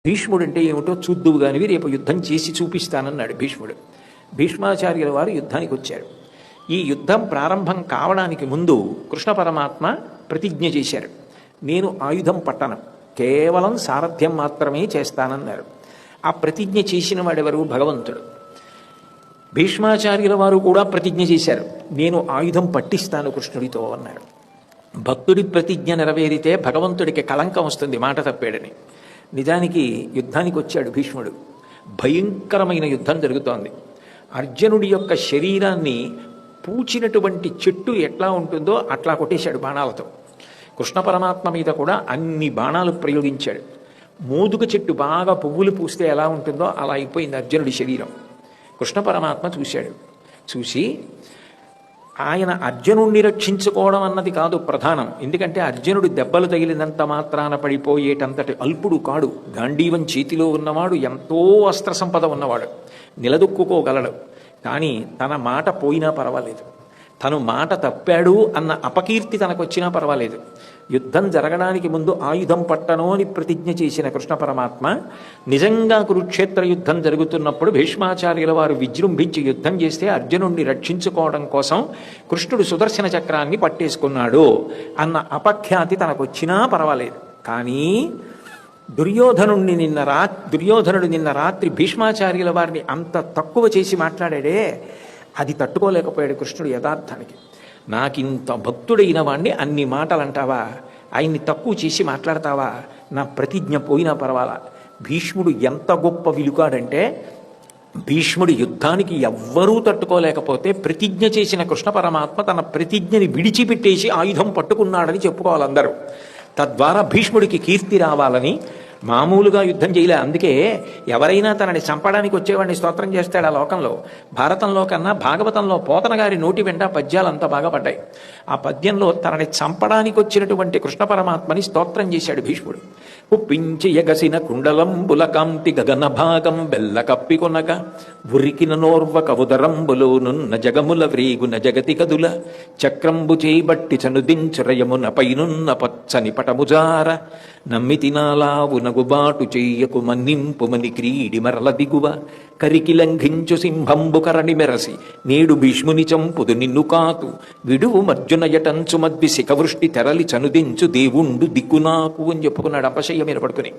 భీష్ముడు అంటే ఏమిటో చూద్దువు గానివి, రేపు యుద్ధం చేసి చూపిస్తానన్నాడు భీష్ముడు. భీష్మాచార్యుల వారు యుద్ధానికి వచ్చారు. ఈ యుద్ధం ప్రారంభం కావడానికి ముందు కృష్ణ పరమాత్మ ప్రతిజ్ఞ చేశారు. నేను ఆయుధం పట్టను, కేవలం సారథ్యం మాత్రమే చేస్తానన్నారు. ఆ ప్రతిజ్ఞ చేసిన వాడెవరు? భగవంతుడు. భీష్మాచార్యుల వారు కూడా ప్రతిజ్ఞ చేశారు, నేను ఆయుధం పట్టిస్తాను కృష్ణుడితో అన్నారు. భక్తుడి ప్రతిజ్ఞ నెరవేరితే భగవంతుడికి కళంకం వస్తుంది, మాట తప్పాడని. నిజానికి యుద్ధానికి వచ్చాడు భీష్ముడు. భయంకరమైన యుద్ధం జరుగుతోంది. అర్జునుడి యొక్క శరీరాన్ని పూచినటువంటి చెట్టు ఎట్లా ఉంటుందో అట్లా కొట్టేశాడు బాణాలతో. కృష్ణ పరమాత్మ మీద కూడా అన్ని బాణాలు ప్రయోగించాడు. మోదుగ చెట్టు బాగా పువ్వులు పూస్తే ఎలా ఉంటుందో అలా అయిపోయింది అర్జునుడి శరీరం. కృష్ణ పరమాత్మ చూశాడు. చూసి ఆయన అర్జునుడిని రక్షించుకోవడం అన్నది కాదు ప్రధానం. ఎందుకంటే అర్జునుడు దెబ్బలు తగిలినంత మాత్రాన పడిపోయేటంతటి అల్పుడు కాడు. గాంధీవం చేతిలో ఉన్నవాడు, ఎంతో అస్త్ర సంపద ఉన్నవాడు, నిలదొక్కుకోగలడు. కానీ తన మాట పోయినా పర్వాలేదు, తను మాట తప్పాడు అన్న అపకీర్తి తనకొచ్చినా పర్వాలేదు. యుద్ధం జరగడానికి ముందు ఆయుధం పట్టను అని ప్రతిజ్ఞ చేసిన కృష్ణ పరమాత్మ నిజంగా కురుక్షేత్ర యుద్ధం జరుగుతున్నప్పుడు భీష్మాచార్యుల వారు విజృంభించి యుద్ధం చేస్తే అర్జునుడిని రక్షించుకోవడం కోసం కృష్ణుడు సుదర్శన చక్రాన్ని పట్టేసుకున్నాడు అన్న అపఖ్యాతి తనకొచ్చినా పర్వాలేదు. కానీ దుర్యోధనుడు నిన్న రాత్రి భీష్మాచార్యుల వారిని అంత తక్కువ చేసి మాట్లాడాడే, అది తట్టుకోలేకపోయాడు కృష్ణుడు యథార్థానికి. నాకింత భక్తుడైన వాణ్ణి అన్ని మాటలు అంటావా, ఆయన్ని తక్కువ చేసి మాట్లాడతావా, నా ప్రతిజ్ఞ పోయినా పర్వాలా. భీష్ముడు ఎంత గొప్ప విలుకాడంటే, భీష్ముడి యుద్ధానికి ఎవ్వరూ తట్టుకోలేకపోతే ప్రతిజ్ఞ చేసిన కృష్ణ పరమాత్మ తన ప్రతిజ్ఞని విడిచిపెట్టేసి ఆయుధం పట్టుకున్నాడని చెప్పుకోవాలందరూ. తద్వారా భీష్ముడికి కీర్తి రావాలని మామూలుగా యుద్ధం చేయలే. అందుకే ఎవరైనా తనని చంపడానికి వచ్చేవాడిని స్తోత్రం చేస్తాడు ఆ లోకంలో. భారతంలో కన్నా భాగవతంలో పోతన గారి నోటి వెంట పద్యాలు అంత బాగా పడ్డాయి. ఆ పద్యంలో తనని చంపడానికి వచ్చినటువంటి కృష్ణ పరమాత్మని స్తోత్రం చేశాడు భీష్ముడు. ఉప్పించి ఎగసిన కుండలంబుల కాంతి గగన భాగం బెల్ల కప్పికొనక ఉరికిన నోర్వక ఉదరంబులోనున్న జగముల వ్రీగున జగతి కదుల చక్రంబు చేబట్టి చనుదించురయమున పైనున్న పచ్చని పటముజార నమ్మితినాలావు నగుబాటు చెయ్యకు మన్నింపుమని క్రీడి మరల దిగువ కరికి లంఘించు సింహంబు కరణి మెరసి నేడు భీష్ముని చంపుదు నిన్ను కాతు విడువు మర్జున యటంచు మద్వి శిఖవృష్టి తెరలి చనుదించు దేవుండు దిక్కునాకు అని చెప్పుకున్నాడు అపశయ్య మీద పడుకుని.